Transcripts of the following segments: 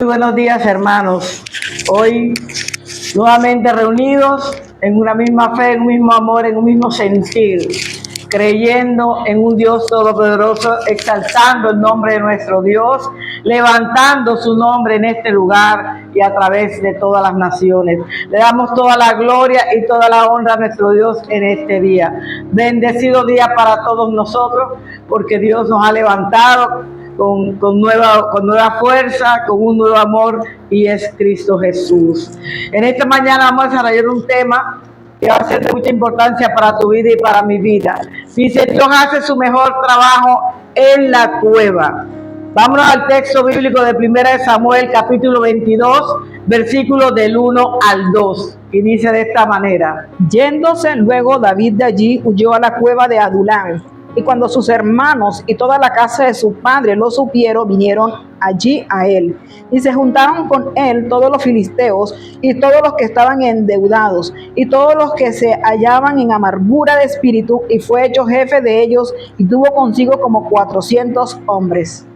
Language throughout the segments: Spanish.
Muy buenos días, hermanos. Hoy nuevamente reunidos en una misma fe, en un mismo amor, en un mismo sentir, creyendo en un Dios todopoderoso, exaltando el nombre de nuestro Dios, levantando su nombre en este lugar y a través de todas las naciones. Le damos toda la gloria y toda la honra a nuestro Dios en este día. Bendecido día para todos nosotros, porque Dios nos ha levantado con nueva fuerza, con un nuevo amor, y es Cristo Jesús. En esta mañana vamos a desarrollar un tema que va a ser de mucha importancia para tu vida y para mi vida. Dice, Dios hace su mejor trabajo en la cueva. Vámonos al texto bíblico de 1 Samuel, capítulo 22, versículos del 1 al 2. Y dice de esta manera: Yéndose luego David de allí, huyó a la cueva de Adulán. Y cuando sus hermanos y toda la casa de su padre lo supieron, vinieron allí a él. Y se juntaron con él todos los filisteos y todos los que estaban endeudados y todos los que se hallaban en amargura de espíritu, y fue hecho jefe de ellos y tuvo consigo como 400 hombres.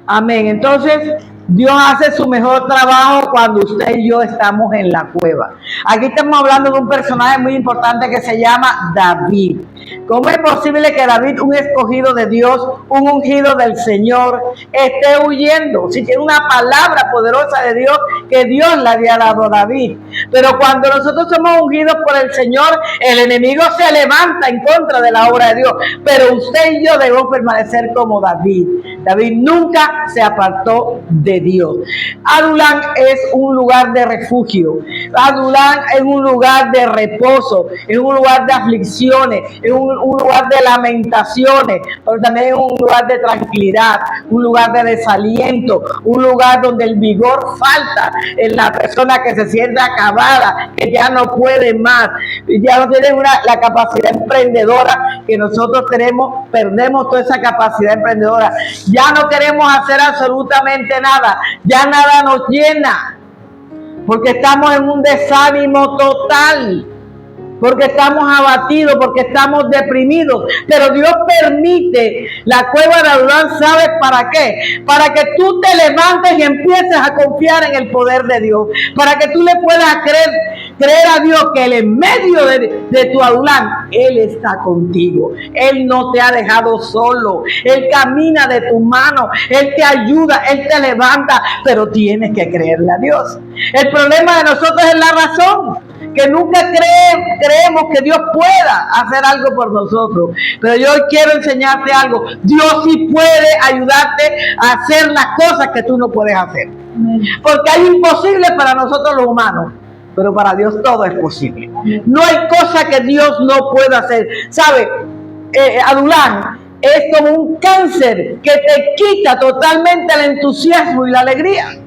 Amén. Entonces, Dios hace su mejor trabajo cuando usted y yo estamos en la cueva. Aquí estamos hablando de un personaje muy importante que se llama David. ¿Cómo es posible que David, un escogido de Dios, un ungido del Señor, esté huyendo? Si tiene una palabra poderosa de Dios que Dios le había dado a David. Pero cuando nosotros somos ungidos por el Señor, el enemigo se levanta en contra de la obra de Dios. Pero usted y yo debemos permanecer como David. David nunca se apartó de Dios. Adulán es un lugar de refugio. Adulán es un lugar de reposo, es un lugar de aflicciones, es un lugar de lamentaciones, pero también es un lugar de tranquilidad, un lugar de desaliento, un lugar donde el vigor falta en la persona que se siente acabada, que ya no puede más, ya no tiene la capacidad emprendedora que nosotros tenemos. Perdemos toda esa capacidad emprendedora. Ya no queremos hacer absolutamente nada, ya nada nos llena, porque estamos en un desánimo total, porque estamos abatidos, porque estamos deprimidos. Pero Dios permite la cueva de Adulán, ¿sabes para qué? Para que tú te levantes y empieces a confiar en el poder de Dios, para que tú le puedas creer a Dios que Él en medio de tu Adulán, Él está contigo. Él no te ha dejado solo. Él camina de tu mano, Él te ayuda, Él te levanta, pero tienes que creerle a Dios. El problema de nosotros es la razón, que nunca creemos que Dios pueda hacer algo por nosotros. Pero yo hoy quiero enseñarte algo. Dios sí puede ayudarte a hacer las cosas que tú no puedes hacer. Porque hay imposibles para nosotros los humanos, pero para Dios todo es posible. No hay cosa que Dios no pueda hacer. ¿Sabe? Adulán es como un cáncer que te quita totalmente el entusiasmo y la alegría.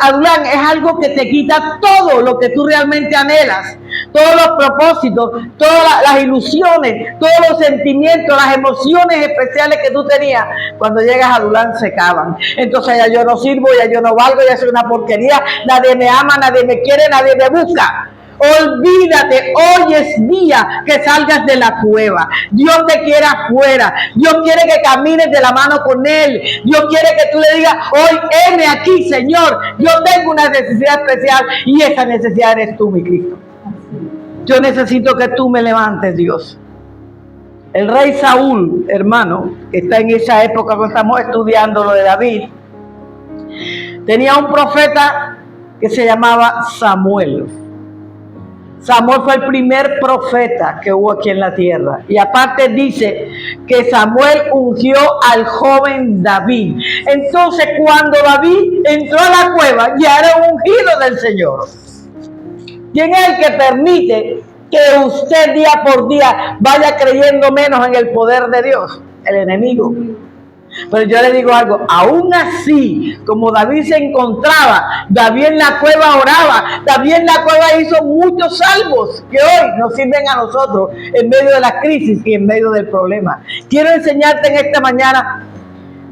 Adulán es algo que te quita todo lo que tú realmente anhelas, todos los propósitos, todas las ilusiones, todos los sentimientos, las emociones especiales que tú tenías. Cuando llegas a Adulán se acaban. Entonces ya yo no sirvo, ya yo no valgo, ya soy una porquería, nadie me ama, nadie me quiere, nadie me busca. Olvídate, hoy es día que salgas de la cueva. Dios te quiere afuera. Dios quiere que camines de la mano con Él. Dios quiere que tú le digas: hoy, heme aquí, Señor. Yo tengo una necesidad especial y esa necesidad eres tú, mi Cristo. Yo necesito que tú me levantes, Dios. El rey Saúl, hermano, que está en esa época cuando estamos estudiando lo de David, tenía un profeta que se llamaba Samuel. Samuel fue el primer profeta que hubo aquí en la tierra. Y aparte dice que Samuel ungió al joven David. Entonces, cuando David entró a la cueva, ya era un ungido del Señor. ¿Quién es el que permite que usted día por día vaya creyendo menos en el poder de Dios? El enemigo. Pero yo le digo algo, aún así, como David se encontraba, David en la cueva oraba, David en la cueva hizo muchos salmos que hoy nos sirven a nosotros en medio de la crisis y en medio del problema. Quiero enseñarte en esta mañana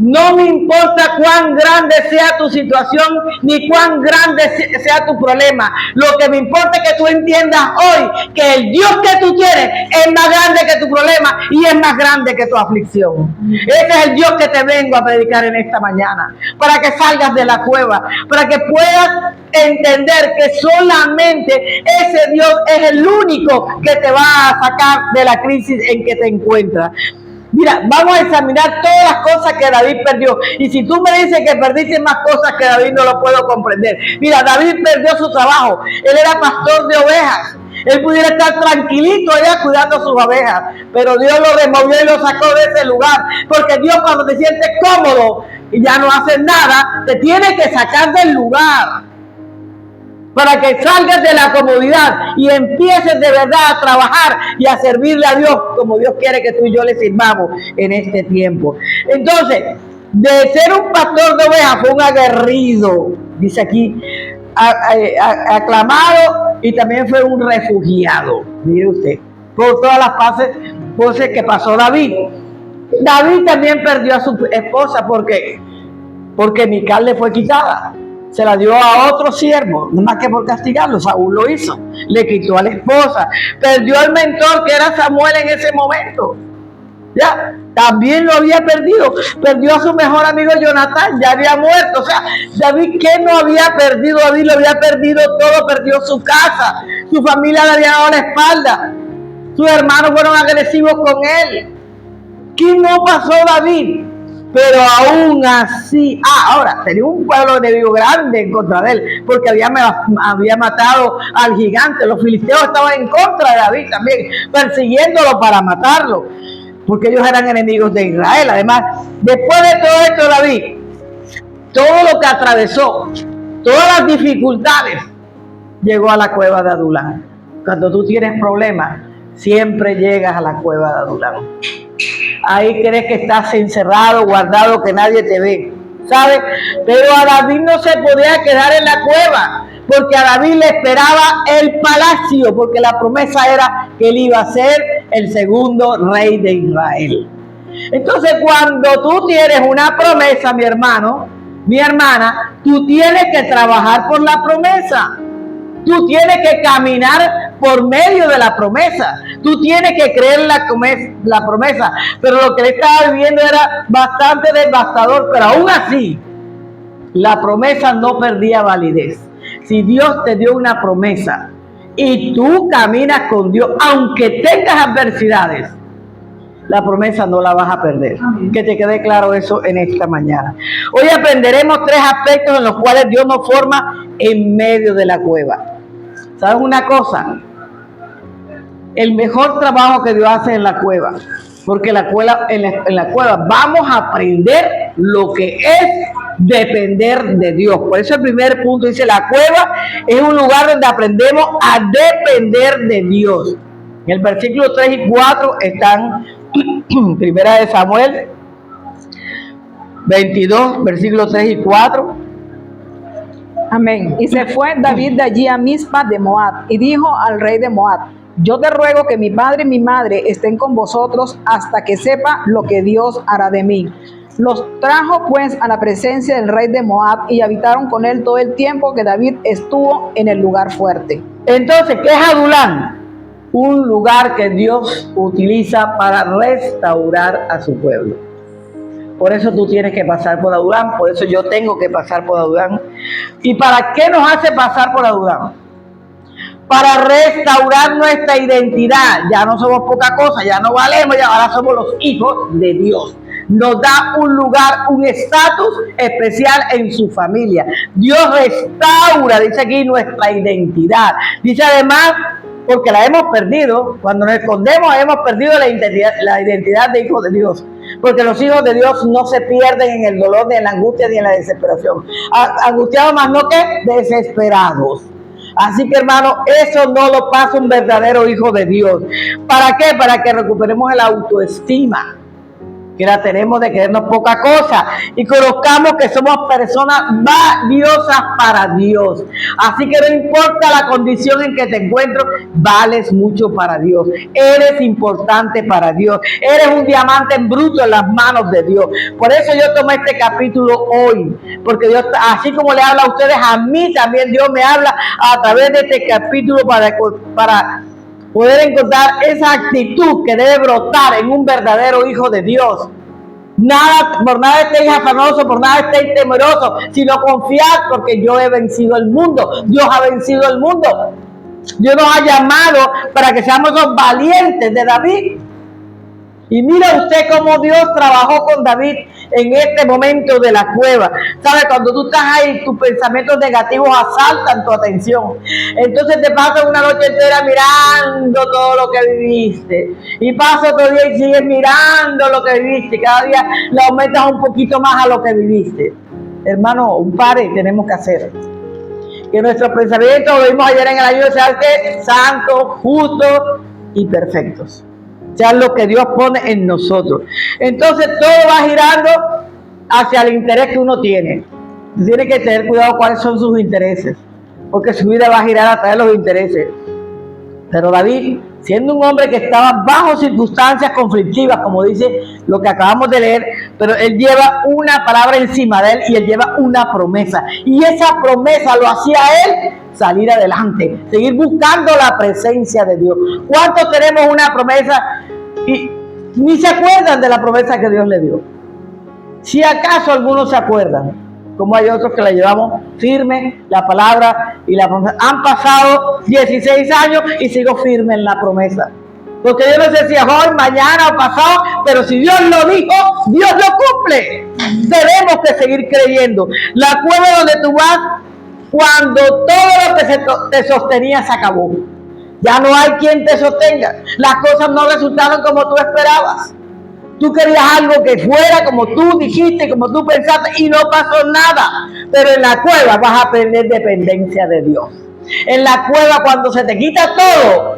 No me importa cuán grande sea tu situación, ni cuán grande sea tu problema. Lo que me importa es que tú entiendas hoy que el Dios que tú tienes es más grande que tu problema y es más grande que tu aflicción. Ese es el Dios que te vengo a predicar en esta mañana, para que salgas de la cueva, para que puedas entender que solamente ese Dios es el único que te va a sacar de la crisis en que te encuentras. Mira, vamos a examinar todas las cosas que David perdió. Y si tú me dices que perdiste más cosas que David, no lo puedo comprender. Mira, David perdió su trabajo. Él era pastor de ovejas. Él pudiera estar tranquilito allá cuidando sus ovejas. Pero Dios lo removió y lo sacó de ese lugar. Porque Dios, cuando te sientes cómodo y ya no haces nada, te tiene que sacar del lugar, para que salgas de la comodidad y empieces de verdad a trabajar y a servirle a Dios como Dios quiere que tú y yo le sirvamos en este tiempo. Entonces, de ser un pastor de ovejas fue un aguerrido, dice aquí, aclamado, y también fue un refugiado, mire usted, por todas las cosas que pasó David. David también perdió a su esposa porque Mical le fue quitada. Se la dio a otro siervo, no más que por castigarlo. Saúl lo hizo, le quitó a la esposa, perdió al mentor que era Samuel en ese momento. Ya, también lo había perdido, perdió a su mejor amigo Jonatán, ya había muerto. O sea, David, ¿qué no había perdido? David lo había perdido todo, perdió su casa, su familia le había dado la espalda, sus hermanos fueron agresivos con él. ¿Qué no pasó David? Pero aún así, ahora tenía un pueblo enemigo grande en contra de él, porque había matado al gigante. Los filisteos estaban en contra de David también, persiguiéndolo para matarlo, porque ellos eran enemigos de Israel. Además, después de todo esto, David, todo lo que atravesó, todas las dificultades, llegó a la cueva de Adulán. Cuando tú tienes problemas, siempre llegas a la cueva de Adulán. Ahí crees que estás encerrado, guardado, que nadie te ve, ¿sabes? Pero a David no se podía quedar en la cueva, porque a David le esperaba el palacio, porque la promesa era que él iba a ser el segundo rey de Israel. Entonces, cuando tú tienes una promesa, mi hermano, mi hermana, tú tienes que trabajar por la promesa. Tú tienes que caminar por medio de la promesa. Tú tienes que creer la promesa. Pero lo que él estaba viviendo era bastante devastador. Pero aún así, la promesa no perdía validez. Si Dios te dio una promesa y tú caminas con Dios, aunque tengas adversidades, la promesa no la vas a perder. Amén. Que te quede claro eso en esta mañana. Hoy aprenderemos 3 aspectos en los cuales Dios nos forma en medio de la cueva. ¿Sabes una cosa? El mejor trabajo que Dios hace en la cueva, porque en la cueva vamos a aprender lo que es depender de Dios. Por eso el primer punto dice, la cueva es un lugar donde aprendemos a depender de Dios. En el versículo 3 y 4 están Primera de Samuel 22, versículos 3 y 4. Amén. Y se fue David de allí a Mizpa de Moab y dijo al rey de Moab: yo te ruego que mi padre y mi madre estén con vosotros hasta que sepa lo que Dios hará de mí. Los trajo pues a la presencia del rey de Moab y habitaron con él todo el tiempo que David estuvo en el lugar fuerte. Entonces, ¿qué es Adulán? Un lugar que Dios utiliza para restaurar a su pueblo. Por eso tú tienes que pasar por Adulán, por eso yo tengo que pasar por Adulán. ¿Y para qué nos hace pasar por Adulán? Para restaurar nuestra identidad. Ya no somos poca cosa, ya no valemos, ya ahora somos los hijos de Dios. Nos da un lugar, un estatus especial en su familia. Dios restaura, dice aquí, nuestra identidad. Dice además, porque la hemos perdido, cuando nos escondemos hemos perdido la identidad de hijos de Dios. Porque los hijos de Dios no se pierden en el dolor, ni en la angustia, ni en la desesperación. Angustiados más no que desesperados. Así que, hermano, eso no lo pasa un verdadero hijo de Dios. ¿Para qué? Para que recuperemos la autoestima. que la tenemos de creernos poca cosa y conozcamos que somos personas valiosas para Dios. Así que no importa la condición en que te encuentro, vales mucho para Dios. Eres importante para Dios. Eres un diamante en bruto en las manos de Dios. Por eso yo tomé este capítulo hoy, porque Dios, así como le habla a ustedes, a mí también Dios me habla a través de este capítulo para poder encontrar esa actitud que debe brotar en un verdadero hijo de Dios. Por nada estéis afanosos, por nada estéis temerosos, sino confiad, porque yo he vencido el mundo. Dios ha vencido el mundo. Dios nos ha llamado para que seamos los valientes de David. Y mira usted cómo Dios trabajó con David en este momento de la cueva. ¿Sabe? Cuando tú estás ahí, tus pensamientos negativos asaltan tu atención. Entonces te pasas una noche entera mirando todo lo que viviste. Y pasas otro día y sigues mirando lo que viviste. Cada día le aumentas un poquito más a lo que viviste. Hermano, un pare tenemos que hacer. Que nuestros pensamientos, lo vimos ayer en el ayuno, sean santos, justos y perfectos. Sean lo que Dios pone en nosotros. Entonces todo va girando hacia el interés que uno tiene. Tiene que tener cuidado cuáles son sus intereses, porque su vida va a girar a través de los intereses. Pero David, siendo un hombre que estaba bajo circunstancias conflictivas, como dice lo que acabamos de leer, pero él lleva una palabra encima de él y él lleva una promesa. Y esa promesa lo hacía a él salir adelante, seguir buscando la presencia de Dios. ¿Cuántos tenemos una promesa y ni se acuerdan de la promesa que Dios le dio? Si acaso algunos se acuerdan, como hay otros que la llevamos firme, la palabra y la promesa. Han pasado 16 años y sigo firme en la promesa. Porque yo no sé si es hoy, mañana o pasado, pero si Dios lo dijo, Dios lo cumple. Tenemos que seguir creyendo. La cueva donde tú vas, cuando todo lo que te sostenía se acabó. Ya no hay quien te sostenga. Las cosas no resultaron como tú esperabas. Tú querías algo que fuera como tú dijiste, como tú pensaste, y no pasó nada. Pero en la cueva vas a aprender dependencia de Dios. En la cueva, cuando se te quita todo,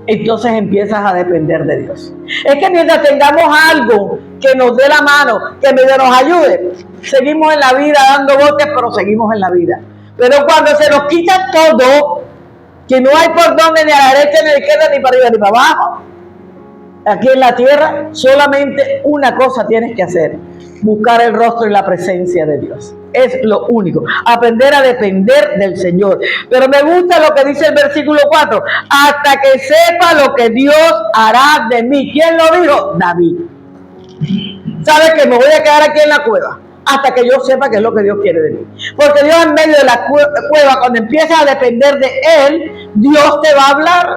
entonces empiezas a depender de Dios. Es que mientras tengamos algo que nos dé la mano, que medio nos ayude, seguimos en la vida dando botes, pero seguimos en la vida. Pero cuando se nos quita todo, que no hay por dónde, ni a la derecha, ni a la izquierda, ni para arriba, ni para abajo, aquí en la tierra, solamente una cosa tienes que hacer: buscar el rostro y la presencia de Dios. Es lo único. Aprender a depender del Señor. Pero me gusta lo que dice el versículo 4. Hasta que sepa lo que Dios hará de mí. ¿Quién lo dijo? David. ¿Sabe que me voy a quedar aquí en la cueva? Hasta que yo sepa qué es lo que Dios quiere de mí. Porque Dios, en medio de la cueva, cuando empiezas a depender de Él, Dios te va a hablar.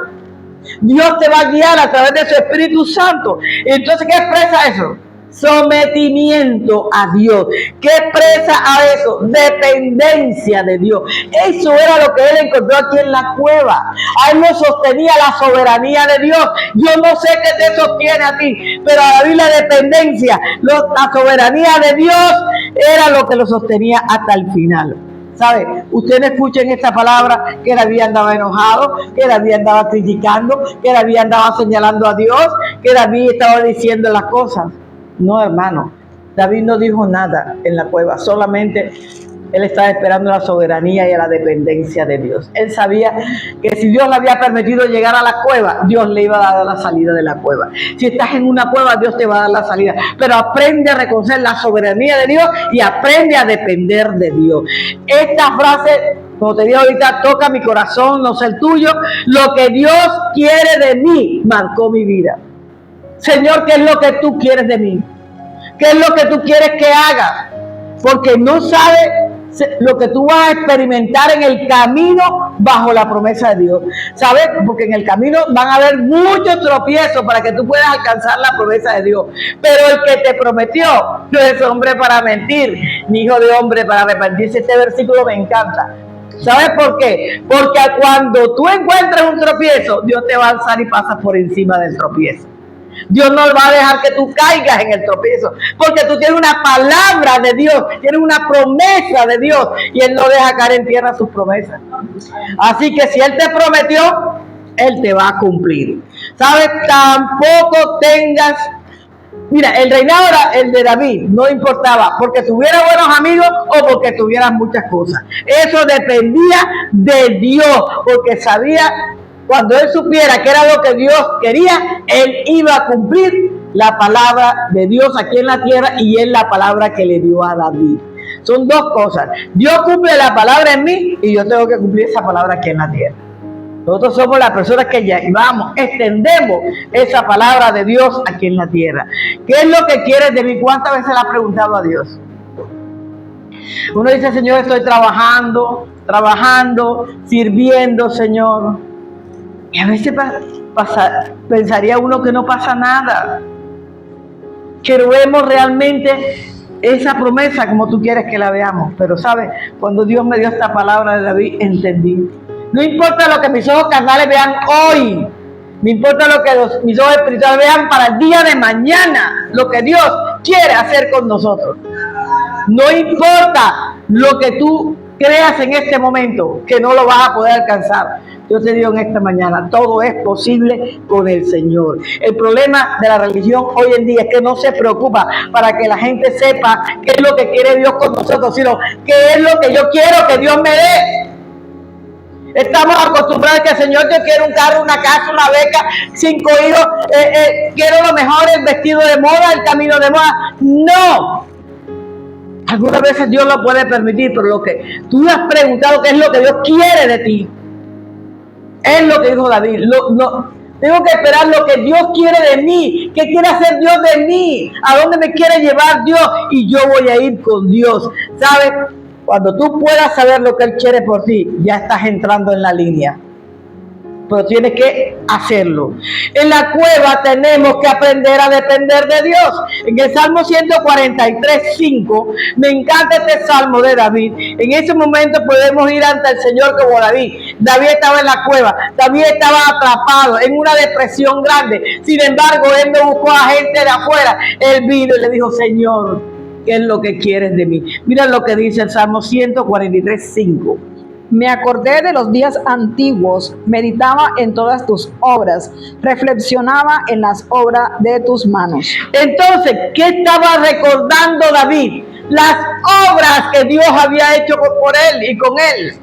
Dios te va a guiar a través de su Espíritu Santo. Entonces, ¿qué expresa eso? Sometimiento a Dios. ¿Qué expresa a eso? Dependencia de Dios. Eso era lo que él encontró aquí en la cueva. A él lo sostenía la soberanía de Dios. Yo no sé qué te sostiene a ti, pero a David la dependencia, la soberanía de Dios era lo que lo sostenía hasta el final. ¿Sabe? Ustedes escuchen esta palabra, que David andaba enojado, que David andaba criticando, que David andaba señalando a Dios, que David estaba diciendo las cosas. No, hermano, David no dijo nada en la cueva, solamente él estaba esperando la soberanía y a la dependencia de Dios. Él sabía que si Dios le había permitido llegar a la cueva, Dios le iba a dar la salida de la cueva. Si estás en una cueva, Dios te va a dar la salida. Pero aprende a reconocer la soberanía de Dios y aprende a depender de Dios. Esta frase, como te dije ahorita, toca mi corazón, no sé el tuyo. Lo que Dios quiere de mí marcó mi vida. Señor, ¿qué es lo que tú quieres de mí? ¿Qué es lo que tú quieres que haga? Porque no sabes lo que tú vas a experimentar en el camino bajo la promesa de Dios. ¿Sabes? Porque en el camino van a haber muchos tropiezos para que tú puedas alcanzar la promesa de Dios. Pero el que te prometió no es hombre para mentir, ni hijo de hombre para arrepentirse. Este versículo me encanta. ¿Sabes por qué? Porque cuando tú encuentres un tropiezo, Dios te va a alzar y pasas por encima del tropiezo. Dios no va a dejar que tú caigas en el tropiezo, porque tú tienes una palabra de Dios, tienes una promesa de Dios, y Él no deja caer en tierra sus promesas. Así que si Él te prometió, Él te va a cumplir. ¿Sabes? Tampoco tengas Mira, el reinado era el de David, no importaba porque tuviera buenos amigos o porque tuviera muchas cosas. Eso dependía de Dios, porque sabía, cuando él supiera que era lo que Dios quería, él iba a cumplir la palabra de Dios aquí en la tierra, y es la palabra que le dio a David. Son dos cosas. Dios cumple la palabra en mí y yo tengo que cumplir esa palabra aquí en la tierra. Nosotros somos las personas que llevamos, extendemos esa palabra de Dios aquí en la tierra. ¿Qué es lo que quieres de mí? ¿Cuántas veces le has preguntado a Dios? Uno dice, Señor, estoy trabajando, sirviendo, Señor. Y a veces pensaría uno que no pasa nada. Que vemos realmente esa promesa como tú quieres que la veamos. Pero, ¿sabes? Cuando Dios me dio esta palabra de David, entendí. No importa lo que mis ojos carnales vean hoy, no importa lo que mis ojos espirituales vean para el día de mañana, lo que Dios quiere hacer con nosotros. No importa lo que tú creas en este momento, que no lo vas a poder alcanzar. Yo te digo en esta mañana, todo es posible con el Señor. El problema de la religión hoy en día es que no se preocupa para que la gente sepa qué es lo que quiere Dios con nosotros, sino qué es lo que yo quiero que Dios me dé. Estamos acostumbrados a que el Señor, yo quiero un carro, una casa, una beca, 5 hijos, quiero lo mejor, el vestido de moda, el camino de moda. No. Algunas veces Dios lo puede permitir, pero lo que tú has preguntado, qué es lo que Dios quiere de ti, es lo que dijo David. Tengo que esperar lo que Dios quiere de mí. ¿Qué quiere hacer Dios de mí? ¿A dónde me quiere llevar Dios? Y yo voy a ir con Dios. ¿Sabes? Cuando tú puedas saber lo que Él quiere por ti, ya estás entrando en la línea. Pero tienes que hacerlo. En la cueva tenemos que aprender a depender de Dios. En el Salmo 143:5, me encanta este Salmo de David. En ese momento podemos ir ante el Señor como David. David estaba en la cueva. David estaba atrapado en una depresión grande. Sin embargo, él no buscó a gente de afuera. Él vino y le dijo, Señor, ¿qué es lo que quieres de mí? Mira lo que dice el Salmo 143:5. Me acordé de los días antiguos, meditaba en todas tus obras, reflexionaba en las obras de tus manos. Entonces, ¿qué estaba recordando David? Las obras que Dios había hecho por él y con él.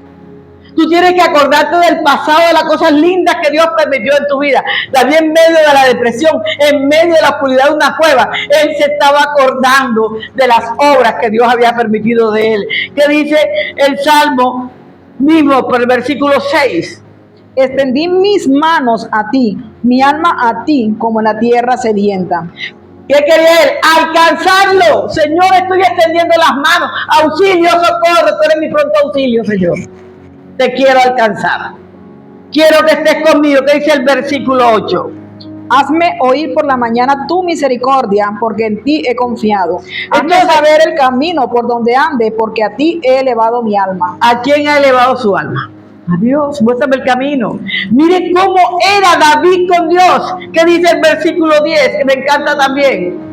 Tú tienes que acordarte del pasado, de las cosas lindas que Dios permitió en tu vida. David, en medio de la depresión, en medio de la oscuridad de una cueva, él se estaba acordando de las obras que Dios había permitido de él. ¿Qué dice el Salmo mismo por el versículo 6? Extendí mis manos a ti, mi alma a ti, como la tierra sedienta. ¿Qué quería él? Alcanzarlo. Señor, estoy extendiendo las manos. Auxilio, socorro, tú eres mi pronto auxilio, Señor. Te quiero alcanzar. Quiero que estés conmigo. ¿Qué dice el versículo 8? Hazme oír por la mañana tu misericordia, porque en ti he confiado. Hazme Entonces, saber el camino por donde ande, porque a ti he elevado mi alma. ¿a quién ha elevado su alma? A Dios. Muéstrame el camino. Mire cómo era David con Dios. ¿Qué dice el versículo 10? Que me encanta también.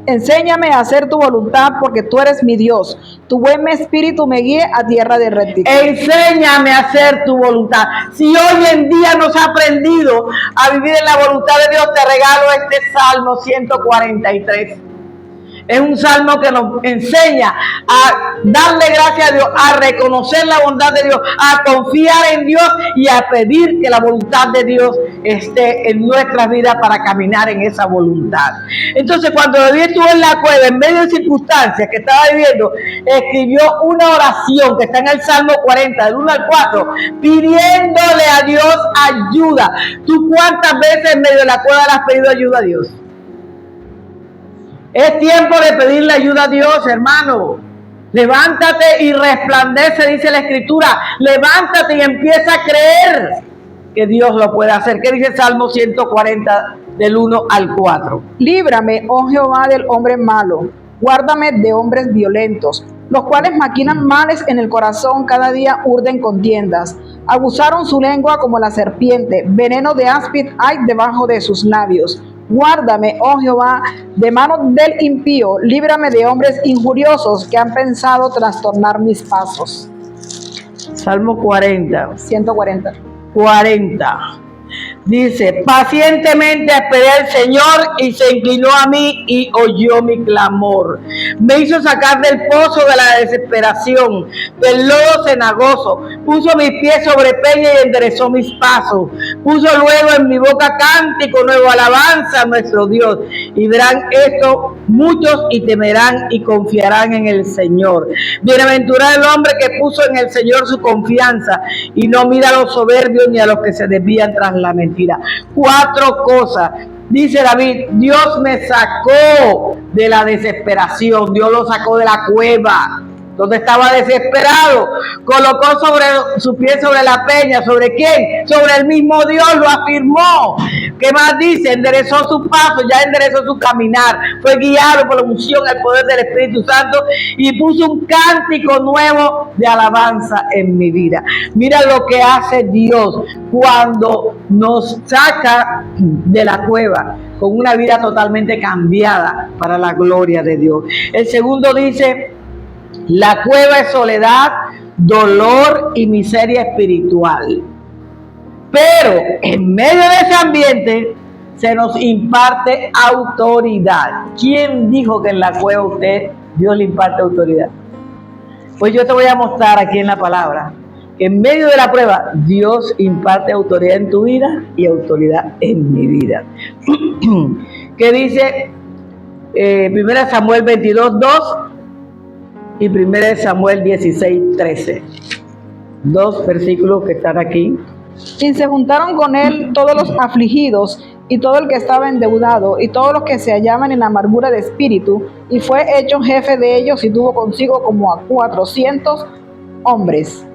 Enséñame a hacer tu voluntad, porque tú eres mi Dios. Tu buen espíritu me guíe a tierra de rectitud. Enséñame a hacer tu voluntad. Si hoy en día no has aprendido a vivir en la voluntad de Dios, te regalo este Salmo 143. Es un salmo que nos enseña a darle gracias a Dios, a reconocer la bondad de Dios, a confiar en Dios y a pedir que la voluntad de Dios esté en nuestras vidas para caminar en esa voluntad. Entonces, cuando David estuvo en la cueva, en medio de circunstancias que estaba viviendo, escribió una oración que está en el Salmo 40, del 1 al 4, pidiéndole a Dios ayuda. ¿Tú cuántas veces en medio de la cueva le has pedido ayuda a Dios? Es tiempo de pedirle ayuda a Dios, hermano. Levántate y resplandece, dice la Escritura. Levántate y empieza a creer que Dios lo puede hacer. ¿Qué dice el Salmo 140, del 1 al 4? Líbrame, oh Jehová, del hombre malo. Guárdame de hombres violentos, los cuales maquinan males en el corazón, cada día urden contiendas. Abusaron su lengua como la serpiente, veneno de áspid hay debajo de sus labios. Guárdame, oh Jehová, de manos del impío, líbrame de hombres injuriosos que han pensado trastornar mis pasos. Salmo 40. 140. 40. Dice, pacientemente esperé al Señor y se inclinó a mí y oyó mi clamor. Me hizo sacar del pozo de la desesperación, del lodo cenagoso. Puso mis pies sobre peña y enderezó mis pasos. Puso luego en mi boca cántico nuevo, alabanza a nuestro Dios. Y verán esto muchos y temerán y confiarán en el Señor. Bienaventurado el hombre que puso en el Señor su confianza y no mira a los soberbios ni a los que se desvían tras la mentira. 4 cosas. Dice David, Dios me sacó de la desesperación, Dios lo sacó de la cueva, donde estaba desesperado, colocó sobre su pie sobre la peña. ¿Sobre quién? Sobre el mismo Dios, lo afirmó. ¿Qué más dice? Enderezó su paso, ya enderezó su caminar, fue guiado por la unción, el poder del Espíritu Santo y puso un cántico nuevo de alabanza en mi vida. Mira lo que hace Dios cuando nos saca de la cueva con una vida totalmente cambiada para la gloria de Dios. El segundo dice, la cueva es soledad, dolor y miseria espiritual. Pero en medio de ese ambiente se nos imparte autoridad. ¿Quién dijo que en la cueva Dios le imparte autoridad? Pues yo te voy a mostrar aquí en la palabra que en medio de la prueba Dios imparte autoridad en tu vida y autoridad en mi vida. ¿Qué dice 1 Samuel 22:2 y 1 Samuel 16:13? 2 versículos que están aquí. Y se juntaron con él todos los afligidos y todo el que estaba endeudado y todos los que se hallaban en amargura de espíritu, y fue hecho jefe de ellos y tuvo consigo como a 400 hombres.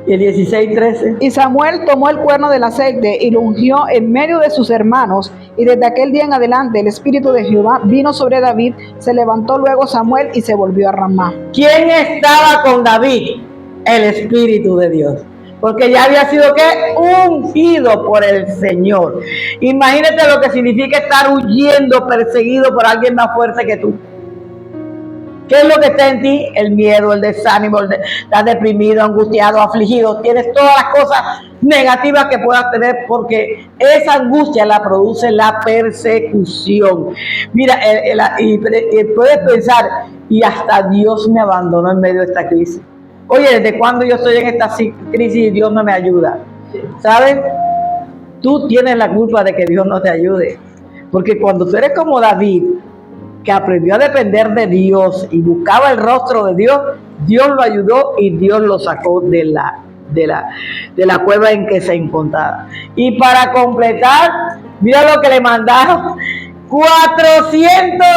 Y el 16:13. Y Samuel tomó el cuerno del aceite y lo ungió en medio de sus hermanos, y desde aquel día en adelante el espíritu de Jehová vino sobre David. Se levantó luego Samuel y se volvió a Ramá. ¿Quién estaba con David? El Espíritu de Dios. Porque ya había sido ¿qué? Ungido por el Señor. Imagínate lo que significa estar huyendo, perseguido por alguien más fuerte que tú. ¿Qué es lo que está en ti? El miedo, el desánimo, estás deprimido, angustiado, afligido. Tienes todas las cosas negativas que puedas tener, porque esa angustia la produce la persecución. Mira, y puedes pensar, y hasta Dios me abandonó en medio de esta crisis. Oye, ¿desde cuándo yo estoy en esta crisis y Dios no me ayuda? ¿Sabes? Tú tienes la culpa de que Dios no te ayude. Porque cuando tú eres como David, que aprendió a depender de Dios y buscaba el rostro de Dios, Dios lo ayudó y Dios lo sacó de la cueva en que se encontraba. Y para completar, mira lo que le mandaron: 400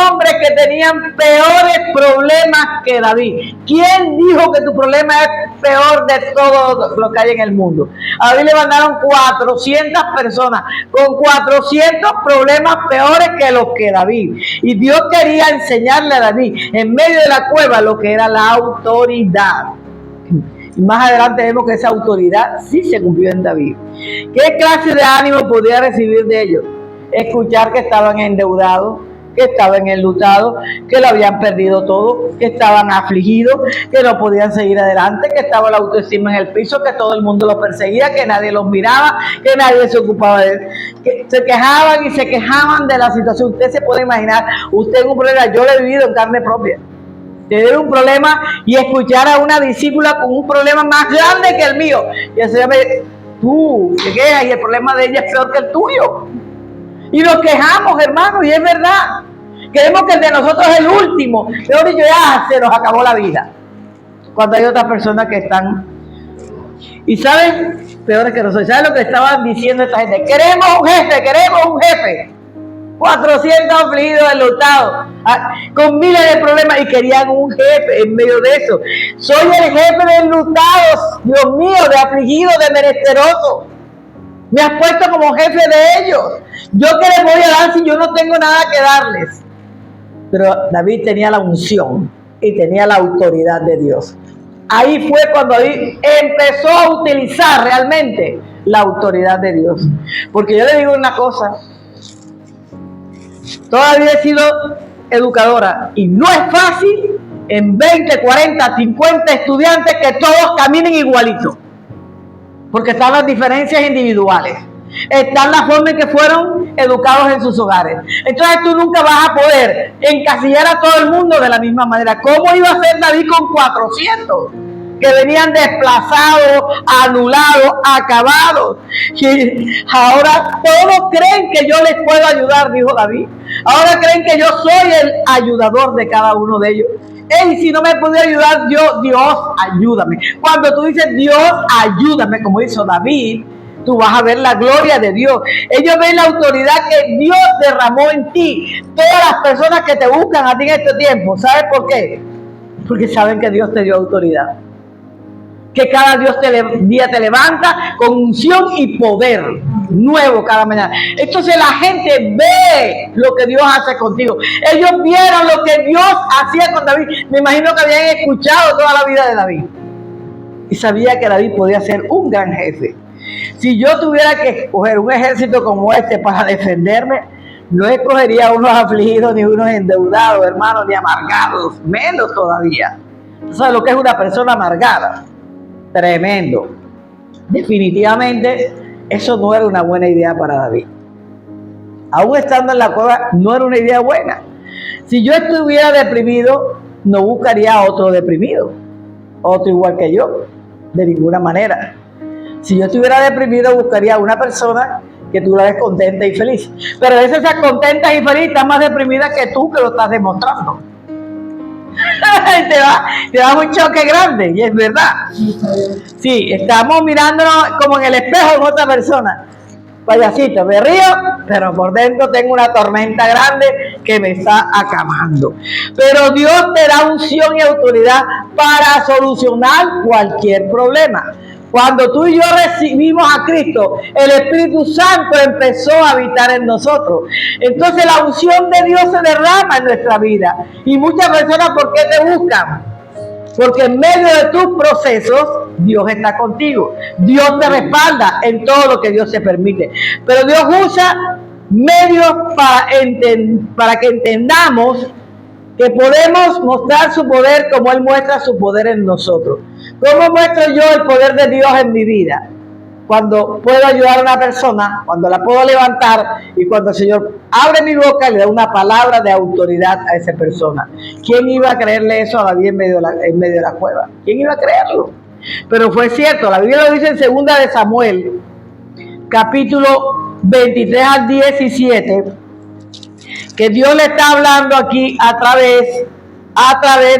hombres que tenían peores problemas que David. ¿Quién dijo que tu problema es peor de todo lo que hay en el mundo? A David le mandaron 400 personas con 400 problemas peores que los que David. Y Dios quería enseñarle a David en medio de la cueva lo que era la autoridad. Y más adelante vemos que esa autoridad sí se cumplió en David. ¿Qué clase de ánimo podía recibir de ellos? Escuchar que estaban endeudados, que estaban enlutados, que lo habían perdido todo, que estaban afligidos, que no podían seguir adelante, que estaba la autoestima en el piso, que todo el mundo los perseguía, que nadie los miraba, que nadie se ocupaba de él, que se quejaban y se quejaban de la situación. Usted se puede imaginar, usted en un problema, yo lo he vivido en carne propia, tener un problema y escuchar a una discípula con un problema más grande que el mío, y el Señor me dice, tú te quejas y el problema de ella es peor que el tuyo. Y nos quejamos, hermanos, y es verdad. Queremos que el de nosotros es el último. Peor dicho, ya se nos acabó la vida. Cuando hay otras personas que están... Y ¿saben? Peores que nosotros. ¿Saben lo que estaban diciendo esta gente? Queremos un jefe, queremos un jefe. 400 afligidos, enlutados, con miles de problemas, y querían un jefe en medio de eso. Soy el jefe de enlutados, Dios mío, de afligidos, de menesterosos. Me has puesto como jefe de ellos. ¿Yo qué les voy a dar si yo no tengo nada que darles? Pero David tenía la unción y tenía la autoridad de Dios. Ahí fue cuando David empezó a utilizar realmente la autoridad de Dios. Porque yo le digo una cosa, todavía he sido educadora y no es fácil en 20, 40, 50 estudiantes que todos caminen igualito. porque están las diferencias individuales, están la forma en que fueron educados en sus hogares. Entonces tú nunca vas a poder encasillar a todo el mundo de la misma manera. ¿Cómo iba a ser David con 400? Que venían desplazados, anulados, acabados. Y ahora todos creen que yo les puedo ayudar, dijo David. Ahora creen que yo soy el ayudador de cada uno de ellos. Hey, si no me puede ayudar yo, Dios, ayúdame. Cuando tú dices Dios, ayúdame, como hizo David, tú vas a ver la gloria de Dios. Ellos ven la autoridad que Dios derramó en ti. Todas las personas que te buscan a ti en este tiempo, ¿sabes por qué? Porque saben que Dios te dio autoridad. Que cada día te levanta con unción y poder nuevo cada mañana. Entonces la gente ve lo que Dios hace contigo. Ellos vieron lo que Dios hacía con David. Me imagino que habían escuchado toda la vida de David y sabía que David podía ser un gran jefe. Si yo tuviera que escoger un ejército como este para defenderme, no escogería unos afligidos ni unos endeudados, hermanos, ni amargados, menos todavía. ¿Sabes lo que es una persona amargada? Tremendo. Definitivamente eso no era una buena idea para David. Aún estando en la cueva, no era una idea buena. Si yo estuviera deprimido, no buscaría a otro deprimido, otro igual que yo, de ninguna manera. Si yo estuviera deprimido, buscaría a una persona que tú la ves contenta y feliz. Pero esa contenta y feliz está más deprimida que tú, que lo estás demostrando. te da un choque grande, y es verdad. Sí, estamos mirándonos como en el espejo de otra persona. Payasito, me río, pero por dentro tengo una tormenta grande que me está acabando. Pero Dios te da unción y autoridad para solucionar cualquier problema. Cuando tú y yo recibimos a Cristo, el Espíritu Santo empezó a habitar en nosotros. Entonces la unción de Dios se derrama en nuestra vida. Y muchas personas, ¿por qué te buscan? Porque en medio de tus procesos, Dios está contigo. Dios te respalda en todo lo que Dios te permite. Pero Dios usa medios para que entendamos que podemos mostrar su poder como Él muestra su poder en nosotros. ¿Cómo muestro yo el poder de Dios en mi vida? Cuando puedo ayudar a una persona, cuando la puedo levantar y cuando el Señor abre mi boca y le da una palabra de autoridad a esa persona. ¿Quién iba a creerle eso a David en medio de la cueva? ¿Quién iba a creerlo? Pero fue cierto, la Biblia lo dice en 2 de Samuel, capítulo 23 al 17, que Dios le está hablando aquí a través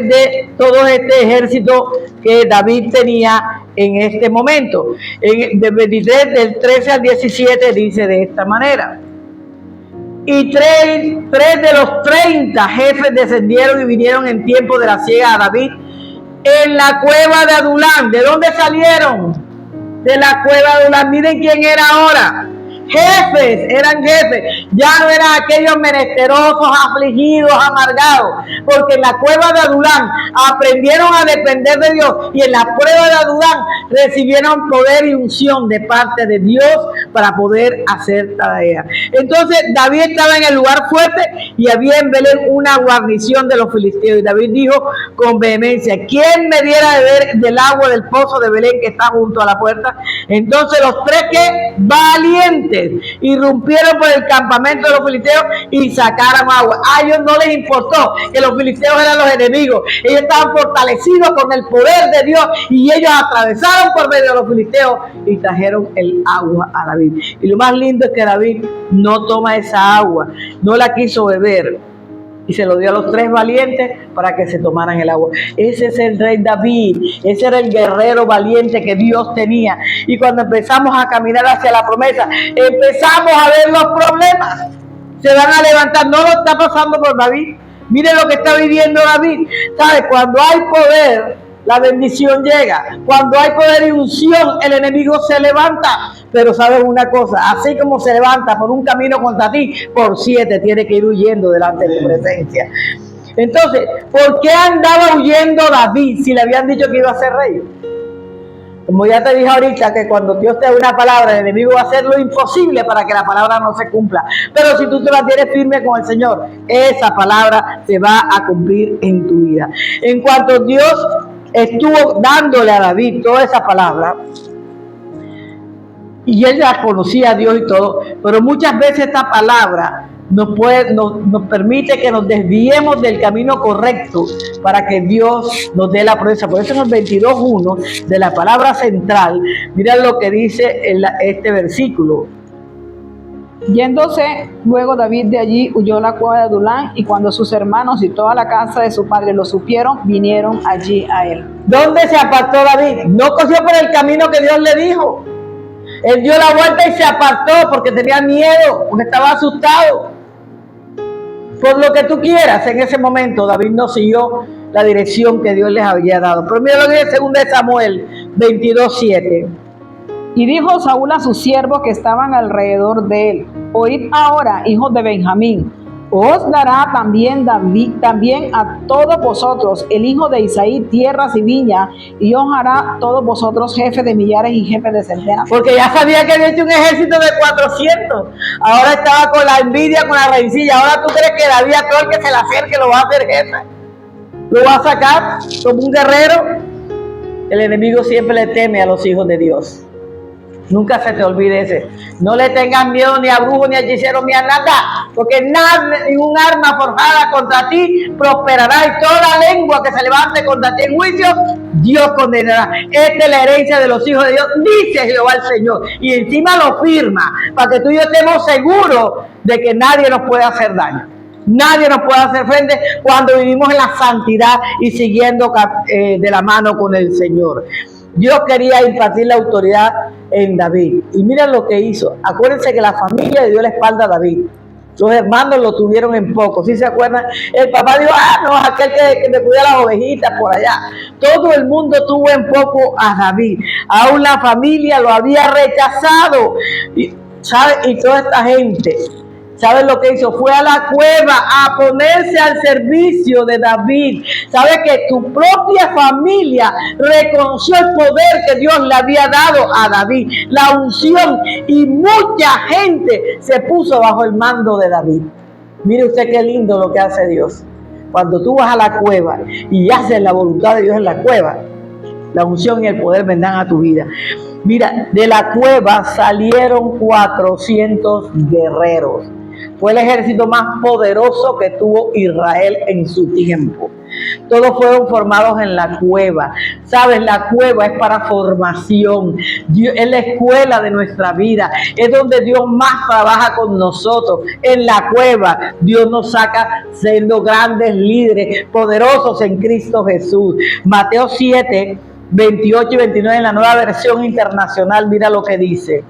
de todo este ejército que David tenía en este momento. Del 23, del 13 al 17 dice de esta manera: y tres de los 30 jefes descendieron y vinieron en tiempo de la siega a David en la cueva de Adulán. ¿De dónde salieron? De la cueva de Adulán. Miren quién era ahora. Jefes, eran jefes, ya no eran aquellos menesterosos, afligidos, amargados, porque en la cueva de Adulán aprendieron a depender de Dios y en la prueba de Adulán recibieron poder y unción de parte de Dios para poder hacer tarea. Entonces David estaba en el lugar fuerte y había en Belén una guarnición de los filisteos, y David dijo con vehemencia: ¿quién me diera de beber del agua del pozo de Belén que está junto a la puerta? Entonces los tres, que valientes, irrumpieron por el campamento de los filisteos y sacaron agua. A ellos no les importó que los filisteos eran los enemigos. Ellos estaban fortalecidos con el poder de Dios y ellos atravesaron por medio de los filisteos y trajeron el agua a David. Y lo más lindo es que David no toma esa agua, no la quiso beber, y se lo dio a los tres valientes para que se tomaran el agua. Ese es el rey David, ese era el guerrero valiente que Dios tenía. Y cuando empezamos a caminar hacia la promesa, empezamos a ver los problemas. Se van a levantar, no lo está pasando por David. Mire lo que está viviendo David. ¿Sabe? Cuando hay poder, la bendición llega. Cuando hay poder y unción, el enemigo se levanta. Pero sabes una cosa, así como se levanta por un camino contra ti, por 7 tiene que ir huyendo delante de tu presencia. Entonces, ¿por qué andaba huyendo David si le habían dicho que iba a ser rey? Como ya te dije ahorita, que cuando Dios te da una palabra, el enemigo va a hacer lo imposible para que la palabra no se cumpla. Pero si tú te la tienes firme con el Señor, esa palabra se va a cumplir en tu vida. En cuanto Dios estuvo dándole a David toda esa palabra, y él ya conocía a Dios y todo, pero muchas veces esta palabra nos permite que nos desviemos del camino correcto para que Dios nos dé la promesa. Por eso en el 22:1 de la palabra central, mira lo que dice este versículo. Yéndose luego David de allí, huyó a la cueva de Adulán, y cuando sus hermanos y toda la casa de su padre lo supieron, vinieron allí a él. ¿Dónde se apartó David? No cogió por el camino que Dios le dijo. Él dio la vuelta y se apartó porque tenía miedo, porque estaba asustado. Por lo que tú quieras, en ese momento David no siguió la dirección que Dios les había dado. Pero mira lo que dice 2 Samuel 22:7. Y dijo Saúl a sus siervos que estaban alrededor de él: oíd ahora, hijos de Benjamín, os dará también David, también a todos vosotros, el hijo de Isaí, tierras y viña, y os hará todos vosotros jefes de millares y jefes de centenas. Porque ya sabía que había hecho un ejército de 400. Ahora estaba con la envidia, con la rencilla. Ahora tú crees que David, a todo el que se le acerque, lo va a hacer jefe. Lo va a sacar como un guerrero. El enemigo siempre le teme a los hijos de Dios. Nunca se te olvide ese. No le tengas miedo ni a brujo, ni a hechicero, ni a nada. Porque ningún arma forjada contra ti prosperará. Y toda lengua que se levante contra ti en juicio, Dios condenará. Esta es la herencia de los hijos de Dios, dice Jehová el Señor. Y encima lo firma, para que tú y yo estemos seguros de que nadie nos puede hacer daño. Nadie nos puede hacer frente cuando vivimos en la santidad y siguiendo de la mano con el Señor. Dios quería impartir la autoridad en David. Y miren lo que hizo. Acuérdense que la familia le dio la espalda a David. Los hermanos lo tuvieron en poco. ¿Sí se acuerdan? El papá dijo, no, aquel que me cuida las ovejitas por allá. Todo el mundo tuvo en poco a David. Aún la familia lo había rechazado. ¿Sabe? Y toda esta gente, ¿sabes lo que hizo? Fue a la cueva a ponerse al servicio de David. ¿Sabes que tu propia familia reconoció el poder que Dios le había dado a David? La unción, y mucha gente se puso bajo el mando de David. Mire usted qué lindo lo que hace Dios. Cuando tú vas a la cueva y haces la voluntad de Dios en la cueva, la unción y el poder vendrán a tu vida. Mira, de la cueva salieron 400 guerreros. Fue el ejército más poderoso que tuvo Israel en su tiempo. Todos fueron formados en la cueva. ¿Sabes? La cueva es para formación. Dios, es la escuela de nuestra vida. Es donde Dios más trabaja con nosotros. En la cueva Dios nos saca siendo grandes líderes, poderosos en Cristo Jesús. Mateo 7, 28 y 29 en la Nueva Versión Internacional. Mira lo que dice.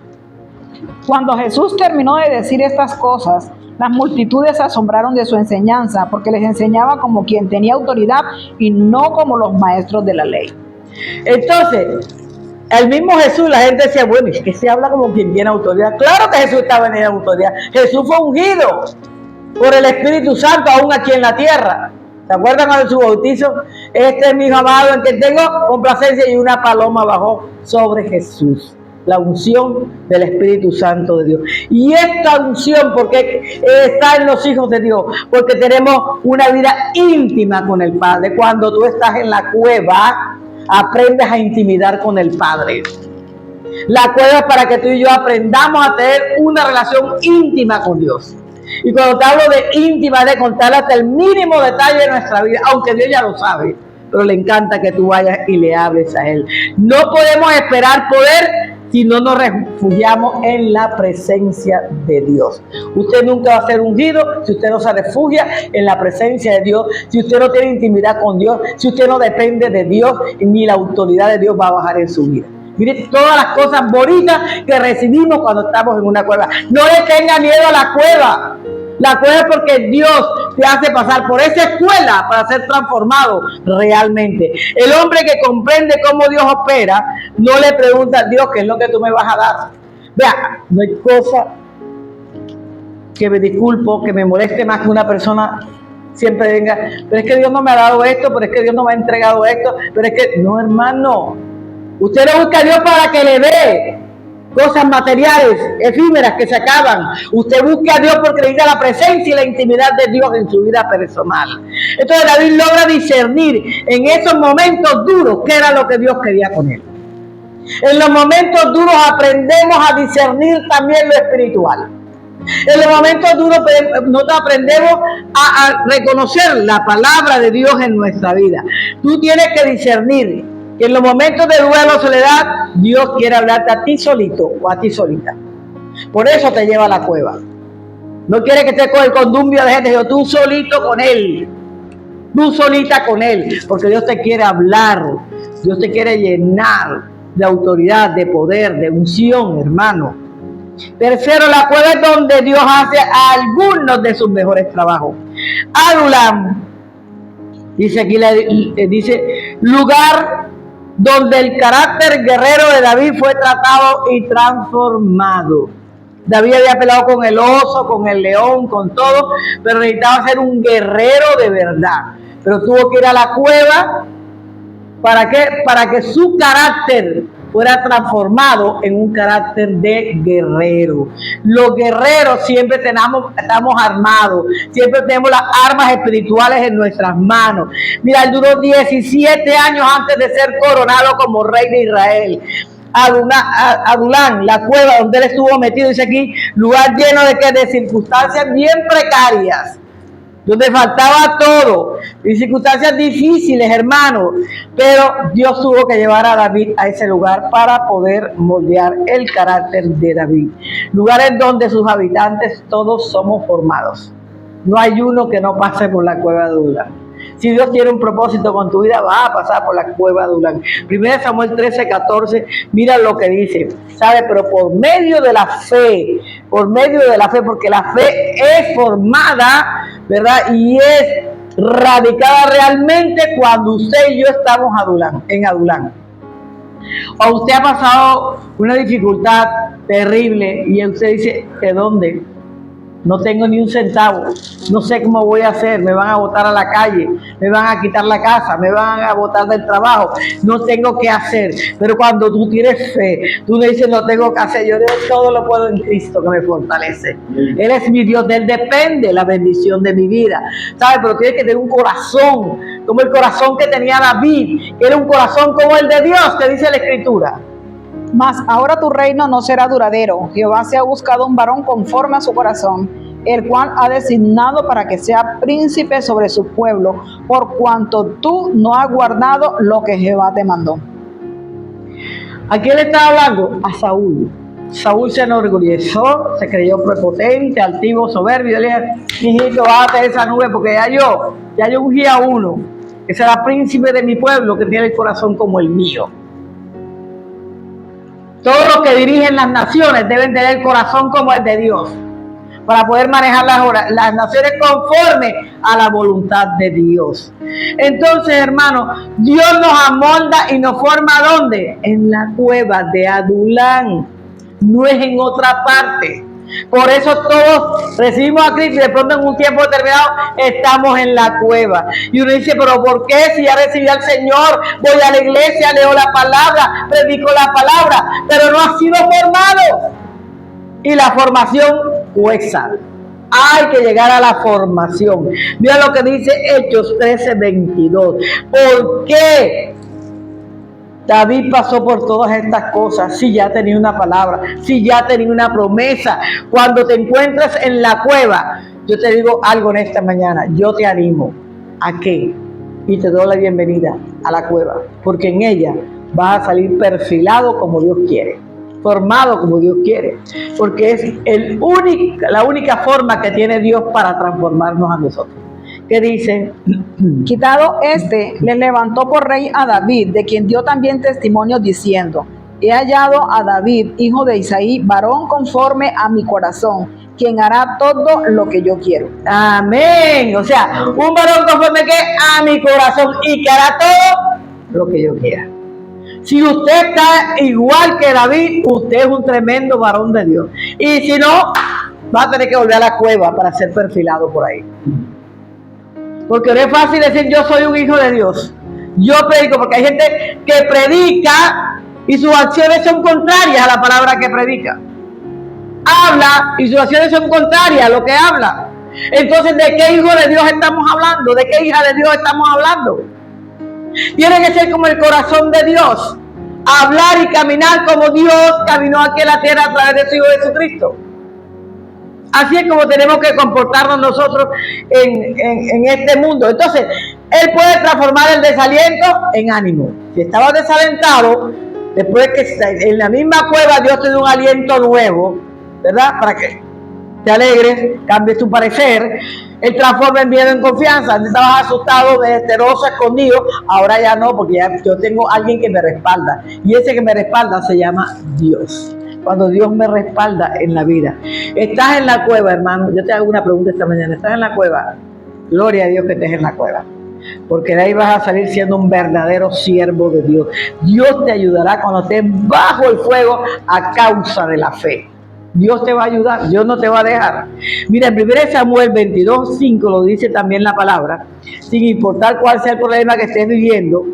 Cuando Jesús terminó de decir estas cosas, las multitudes se asombraron de su enseñanza, porque les enseñaba como quien tenía autoridad y no como los maestros de la ley. Entonces, el mismo Jesús, la gente decía, bueno, es que se habla como quien tiene autoridad. Claro que Jesús estaba en autoridad. Jesús fue ungido por el Espíritu Santo aún aquí en la tierra. ¿Se acuerdan de su bautizo? Este es mi hijo amado en que tengo complacencia, y una paloma bajó sobre Jesús. La unción del Espíritu Santo de Dios. Y esta unción, porque está en los hijos de Dios, porque tenemos una vida íntima con el Padre. Cuando tú estás en la cueva, aprendes a intimidar con el Padre. La cueva es para que tú y yo aprendamos a tener una relación íntima con Dios. Y cuando te hablo de íntima, de contar hasta el mínimo detalle de nuestra vida, aunque Dios ya lo sabe, pero le encanta que tú vayas y le hables a Él. No podemos esperar poder si no nos refugiamos en la presencia de Dios. Usted nunca va a ser ungido si usted no se refugia en la presencia de Dios, si usted no tiene intimidad con Dios, si usted no depende de Dios, ni la autoridad de Dios va a bajar en su vida. Mire todas las cosas bonitas que recibimos cuando estamos en una cueva. No le tenga miedo a la cueva. La cueva es porque Dios te hace pasar por esa escuela para ser transformado realmente. El hombre que comprende cómo Dios opera, no le pregunta a Dios qué es lo que tú me vas a dar. Vea, no hay cosa que me disculpo, que me moleste más que una persona siempre venga, pero es que Dios no me ha dado esto, pero es que Dios no me ha entregado esto, pero es que, no, hermano, usted no busca a Dios para que le dé cosas materiales, efímeras que se acaban. Usted busca a Dios porque necesita la presencia y la intimidad de Dios en su vida personal. Entonces David logra discernir en esos momentos duros qué era lo que Dios quería con él. En los momentos duros aprendemos a discernir también lo espiritual. En los momentos duros nosotros aprendemos a reconocer la palabra de Dios en nuestra vida. Tú tienes que discernir que en los momentos de duelo o soledad, Dios quiere hablarte a ti solito o a ti solita. Por eso te lleva a la cueva. No quiere que estés con el condumbio de gente, sino tú solito con Él. Tú solita con Él. Porque Dios te quiere hablar. Dios te quiere llenar de autoridad, de poder, de unción, hermano. Tercero, la cueva es donde Dios hace algunos de sus mejores trabajos. Adulam, dice aquí, dice, lugar donde el carácter guerrero de David fue tratado y transformado. David había peleado con el oso, con el león, con todo, pero necesitaba ser un guerrero de verdad. Pero tuvo que ir a la cueva. ¿Para qué? Para que su carácter fuera transformado en un carácter de guerrero. Los guerreros siempre estamos armados, siempre tenemos las armas espirituales en nuestras manos. Mira, él duró 17 años antes de ser coronado como rey de Israel. Adulam, la cueva donde él estuvo metido, dice aquí, lugar lleno de circunstancias bien precarias, donde faltaba todo, y circunstancias difíciles, hermano, pero Dios tuvo que llevar a David a ese lugar para poder moldear el carácter de David. Lugares donde sus habitantes todos somos formados. No hay uno que no pase por la cueva de Adulam. Si Dios tiene un propósito con tu vida, vas a pasar por la cueva de Adulam. 1 Samuel 13:14, mira lo que dice, ¿sabe? Pero por medio de la fe, porque la fe es formada, ¿verdad? Y es radicada realmente cuando usted y yo estamos en Adulam. O usted ha pasado una dificultad terrible y usted dice, ¿de dónde? No tengo ni un centavo, no sé cómo voy a hacer, me van a botar a la calle, me van a quitar la casa, me van a botar del trabajo, no tengo qué hacer. Pero cuando tú tienes fe, tú le dices, no tengo que hacer, yo todo lo puedo en Cristo que me fortalece. Él es mi Dios, de Él depende la bendición de mi vida, ¿sabes? Pero tienes que tener un corazón, como el corazón que tenía David, que era un corazón como el de Dios, que dice la Escritura. Mas ahora tu reino no será duradero. Jehová se ha buscado un varón conforme a su corazón, el cual ha designado para que sea príncipe sobre su pueblo, por cuanto tú no has guardado lo que Jehová te mandó. ¿A quién le está hablando? A Saúl. Saúl se enorgulleció, se creyó prepotente, altivo, soberbio. Le dije, hijito, bájate de esa nube porque ya yo ungí a uno que será príncipe de mi pueblo, que tiene el corazón como el mío. Todos los que dirigen las naciones deben tener el corazón como el de Dios, para poder manejar las naciones conforme a la voluntad de Dios. Entonces, hermano, Dios nos amolda y nos forma ¿dónde? En la cueva de Adulam, no es en otra parte. Por eso todos recibimos a Cristo y de pronto en un tiempo determinado estamos en la cueva. Y uno dice, pero ¿por qué? Si ya recibí al Señor, voy a la iglesia, leo la palabra, predico la palabra, pero no ha sido formado. Y la formación cuesta. Hay que llegar a la formación. Mira lo que dice Hechos 13:22. ¿Por qué David pasó por todas estas cosas? Si ya tenía una palabra, si ya tenía una promesa. Cuando te encuentras en la cueva, yo te digo algo en esta mañana. Yo te animo a que, y te doy la bienvenida a la cueva, porque en ella vas a salir perfilado como Dios quiere, formado como Dios quiere, porque es la única forma que tiene Dios para transformarnos a nosotros. ¿Qué dice? Quitado le levantó por rey a David, de quien dio también testimonio diciendo, he hallado a David, hijo de Isaí, varón conforme a mi corazón, quien hará todo lo que yo quiero. Amén. O sea, un varón conforme a mi corazón y que hará todo lo que yo quiera. Si usted está igual que David, usted es un tremendo varón de Dios. Y si no, va a tener que volver a la cueva para ser perfilado por ahí. Porque no es fácil decir yo soy un hijo de Dios. Yo predico, porque hay gente que predica y sus acciones son contrarias a la palabra que predica. Habla y sus acciones son contrarias a lo que habla. Entonces, ¿de qué hijo de Dios estamos hablando? ¿De qué hija de Dios estamos hablando? Tiene que ser como el corazón de Dios. hablar y caminar como Dios caminó aquí en la tierra a través de su Hijo Jesucristo. Así es como tenemos que comportarnos nosotros en este mundo. Entonces, Él puede transformar el desaliento en ánimo. Si estabas desalentado, después que en la misma cueva Dios te da un aliento nuevo, ¿verdad? Para que te alegres, cambies tu parecer. Él transforma el miedo en confianza. Antes estabas asustado, desesteroso, escondido. Ahora ya no, porque ya yo tengo alguien que me respalda. Y ese que me respalda se llama Dios. Cuando Dios me respalda en la vida. Estás en la cueva, hermano. Yo te hago una pregunta esta mañana. ¿Estás en la cueva? Gloria a Dios que estés en la cueva. Porque de ahí vas a salir siendo un verdadero siervo de Dios. Dios te ayudará cuando estés bajo el fuego a causa de la fe. Dios te va a ayudar, Dios no te va a dejar. Mira, en 1 Samuel 22:5 lo dice también la palabra, sin importar cuál sea el problema que estés viviendo,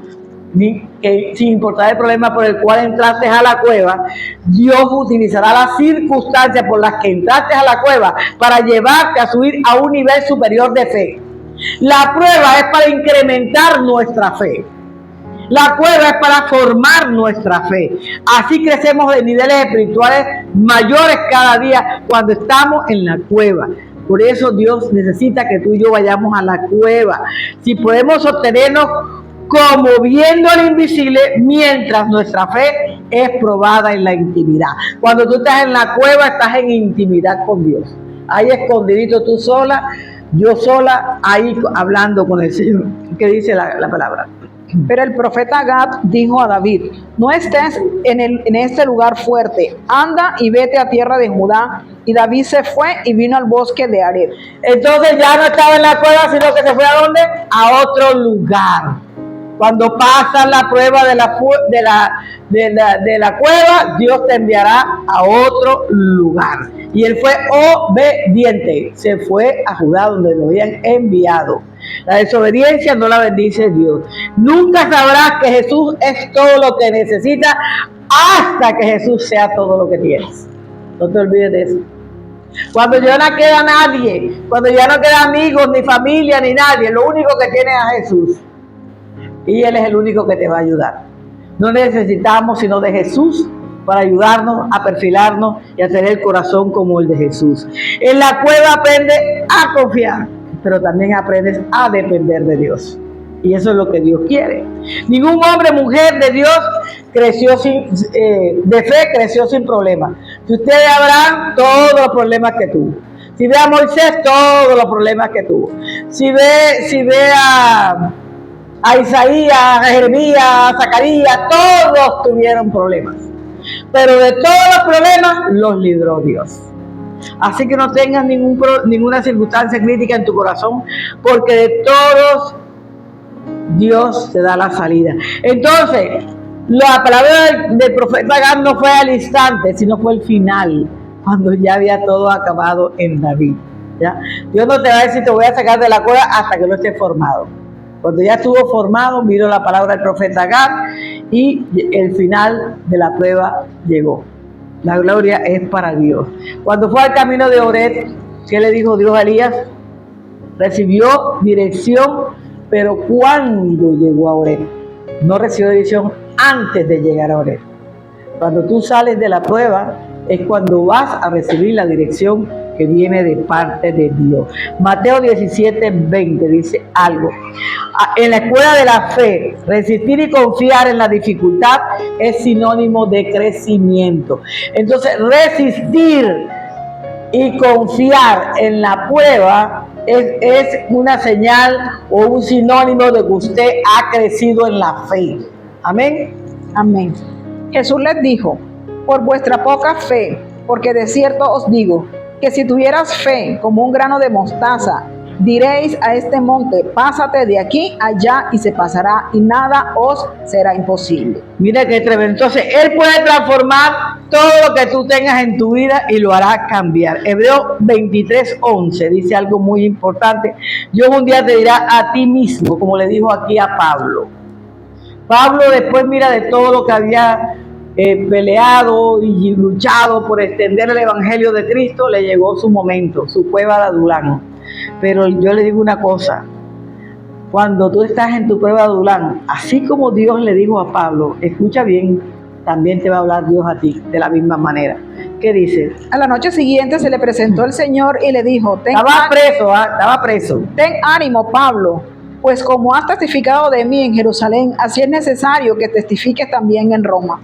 sin importar el problema por el cual entraste a la cueva, Dios utilizará las circunstancias por las que entraste a la cueva para llevarte a subir a un nivel superior de fe. La prueba es para incrementar nuestra fe. La cueva es para formar nuestra fe. Así crecemos de niveles espirituales mayores cada día cuando estamos en la cueva. Por eso Dios necesita que tú y yo vayamos a la cueva. Si podemos sostenernos como viendo al invisible mientras nuestra fe es probada en la intimidad. Cuando tú estás en la cueva, estás en intimidad con Dios. Ahí escondidito tú sola, yo sola, ahí hablando con el Señor. ¿Qué dice la palabra? Pero el profeta Gad dijo a David: no estés en este lugar fuerte, anda y vete a tierra de Judá. Y David se fue y vino al bosque de Ared. Entonces ya no estaba en la cueva, sino que se fue ¿a dónde? A otro lugar. Cuando pasas la prueba de la cueva, Dios te enviará a otro lugar. Y él fue obediente, se fue a Judá donde lo habían enviado. La desobediencia no la bendice Dios. Nunca sabrás que Jesús es todo lo que necesitas hasta que Jesús sea todo lo que tienes. No te olvides de eso. Cuando ya no queda nadie, cuando ya no queda amigos, ni familia, ni nadie, lo único que tienes es a Jesús. Y Él es el único que te va a ayudar. No necesitamos sino de Jesús para ayudarnos a perfilarnos y a tener el corazón como el de Jesús. En la cueva aprende a confiar, pero también aprendes a depender de Dios. Y eso es lo que Dios quiere. Ningún hombre o mujer de Dios creció de fe creció sin problemas. Si usted ve a Abraham, todos los problemas que tuvo. Si ve a Moisés, todos los problemas que tuvo. Si ve a Isaías, a Jeremías, a Zacarías, todos tuvieron problemas. Pero de todos los problemas los libró Dios. Así que no tengas ninguna circunstancia crítica en tu corazón, porque de todos Dios te da la salida. Entonces, la palabra del profeta Gad no fue al instante, sino fue el final, cuando ya había todo acabado en David. ¿Ya? Dios no te va a decir te voy a sacar de la cueva hasta que no esté formado. Cuando ya estuvo formado, vino la palabra del profeta Gad y el final de la prueba llegó. La gloria es para Dios. Cuando fue al camino de Ored, ¿qué le dijo Dios a Elías? Recibió dirección, pero cuando llegó a Ored, no recibió dirección antes de llegar a Ored. Cuando tú sales de la prueba, es cuando vas a recibir la dirección que viene de parte de Dios. Mateo 17:20 dice algo. En la escuela de la fe, resistir y confiar en la dificultad es sinónimo de crecimiento. Entonces, resistir y confiar en la prueba es una señal o un sinónimo de que usted ha crecido en la fe. Amén. Amén. Jesús les dijo: por vuestra poca fe, porque de cierto os digo, que si tuvieras fe como un grano de mostaza, diréis a este monte, pásate de aquí allá, y se pasará, y nada os será imposible. Mira qué tremendo. Entonces, Él puede transformar todo lo que tú tengas en tu vida y lo hará cambiar. Hebreos 23:11 dice algo muy importante. Dios un día te dirá a ti mismo, como le dijo aquí a Pablo. Pablo después, mira, de todo lo que había peleado y luchado por extender el evangelio de Cristo, le llegó su momento, su cueva de Adulán. Pero yo le digo una cosa: cuando tú estás en tu prueba de Adulán, así como Dios le dijo a Pablo, escucha bien, también te va a hablar Dios a ti de la misma manera. ¿Qué dice? A la noche siguiente se le presentó el Señor y le dijo, Estaba preso. ten ánimo, Pablo, pues como has testificado de mí en Jerusalén, así es necesario que testifiques también en Roma.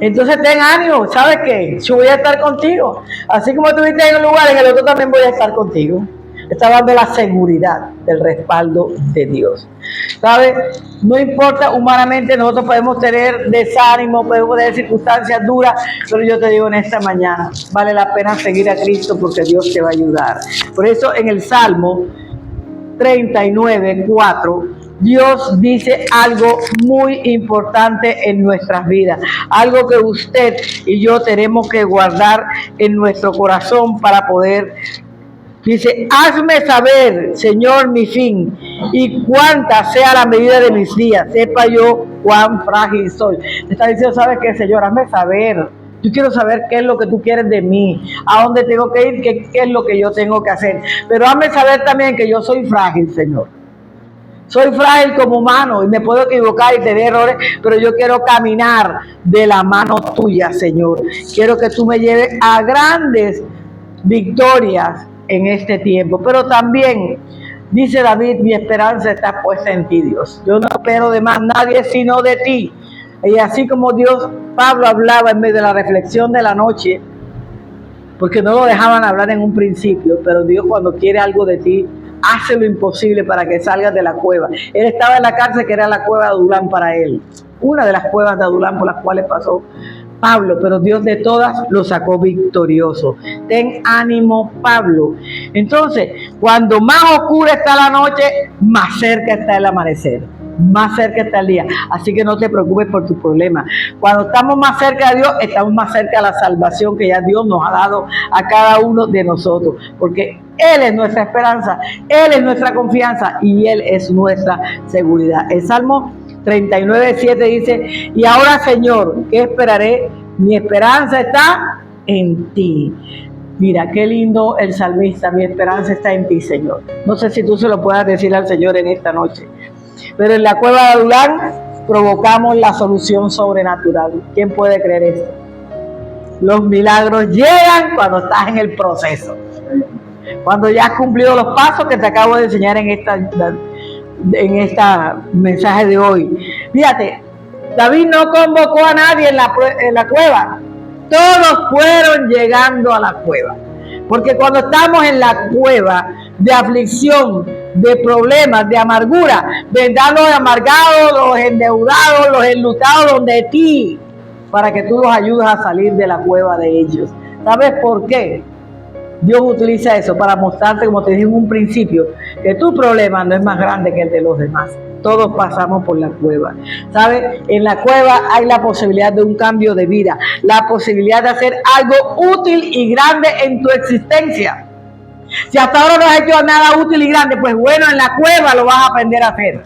Entonces ten ánimo, ¿sabes qué? Yo voy a estar contigo. Así como estuviste en un lugar, en el otro también voy a estar contigo. Está dando la seguridad del respaldo de Dios. ¿Sabes? No importa, humanamente nosotros podemos tener desánimo, podemos tener circunstancias duras, pero yo te digo en esta mañana, vale la pena seguir a Cristo porque Dios te va a ayudar. Por eso en el Salmo 39:4, Dios dice algo muy importante en nuestras vidas, algo que usted y yo tenemos que guardar en nuestro corazón para poder. Dice, hazme saber, Señor, mi fin, y cuánta sea la medida de mis días, sepa yo cuán frágil soy. Me está diciendo, ¿sabes qué, Señor? Hazme saber. Yo quiero saber qué es lo que tú quieres de mí, a dónde tengo que ir, qué es lo que yo tengo que hacer. Pero hazme saber también que yo soy frágil, Señor. Soy frágil como humano y me puedo equivocar y tener errores, pero yo quiero caminar de la mano tuya, Señor. Quiero que tú me lleves a grandes victorias en este tiempo, pero también dice David, mi esperanza está puesta en ti, Dios. Yo no espero de más nadie sino de ti. Y así como Pablo hablaba en medio de la reflexión de la noche, porque no lo dejaban hablar en un principio, pero Dios cuando quiere algo de ti, hace lo imposible para que salgas de la cueva. Él estaba en la cárcel que era la cueva de Adulán para él, una de las cuevas de Adulán por las cuales pasó Pablo, pero Dios de todas lo sacó victorioso. Ten ánimo, Pablo. Entonces, cuando más oscura está la noche, más cerca está el amanecer, más cerca está el día. Así que no te preocupes por tus problemas. Cuando estamos más cerca de Dios, estamos más cerca de la salvación que ya Dios nos ha dado a cada uno de nosotros, porque Él es nuestra esperanza, Él es nuestra confianza y Él es nuestra seguridad. El Salmo 39:7 dice, y ahora, Señor, ¿qué esperaré? Mi esperanza está en ti. Mira, qué lindo el salmista, mi esperanza está en ti, Señor. No sé si tú se lo puedas decir al Señor en esta noche, pero en la cueva de Adulán provocamos la solución sobrenatural. ¿Quién puede creer esto? Los milagros llegan cuando estás en el proceso, cuando ya has cumplido los pasos que te acabo de enseñar en esta mensaje de hoy. Fíjate, David no convocó a nadie en la cueva. Todos fueron llegando a la cueva. Porque cuando estamos en la cueva de aflicción, de problemas, de amargura, vendrán los amargados, los endeudados, los enlutados donde ti, para que tú los ayudes a salir de la cueva de ellos. ¿Sabes por qué? Dios utiliza eso para mostrarte, como te dije en un principio, que tu problema no es más grande que el de los demás. Todos pasamos por la cueva. ¿Sabes? En la cueva hay la posibilidad de un cambio de vida, la posibilidad de hacer algo útil y grande en tu existencia. Si hasta ahora no has hecho nada útil y grande, pues bueno, en la cueva lo vas a aprender a hacer,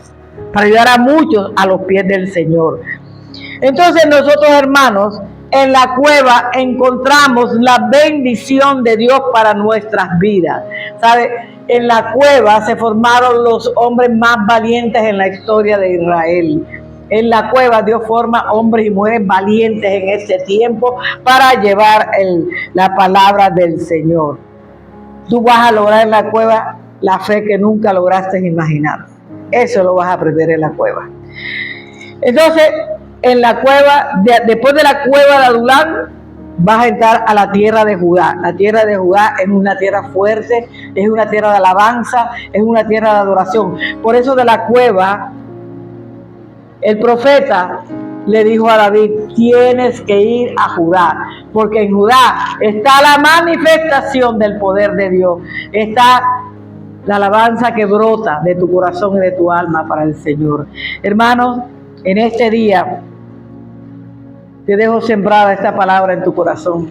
para ayudar a muchos a los pies del Señor. Entonces nosotros, hermanos, en la cueva encontramos la bendición de Dios para nuestras vidas. ¿Sabe? En la cueva se formaron los hombres más valientes en la historia de Israel. En la cueva Dios forma hombres y mujeres valientes en este tiempo para llevar la palabra del Señor. Tú vas a lograr en la cueva la fe que nunca lograste imaginar. Eso lo vas a aprender en la cueva. Entonces, en la cueva, después de la cueva de Adulán, vas a entrar a la tierra de Judá. La tierra de Judá es una tierra fuerte, es una tierra de alabanza, es una tierra de adoración. Por eso de la cueva, el profeta le dijo a David, tienes que ir a Judá, porque en Judá está la manifestación del poder de Dios. Está la alabanza que brota de tu corazón y de tu alma para el Señor. Hermanos, en este día te dejo sembrada esta palabra en tu corazón.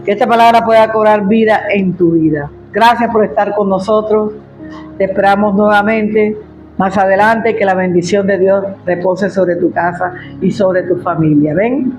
Que esta palabra pueda cobrar vida en tu vida. Gracias por estar con nosotros. Te esperamos nuevamente más adelante. Que la bendición de Dios repose sobre tu casa y sobre tu familia. Ven.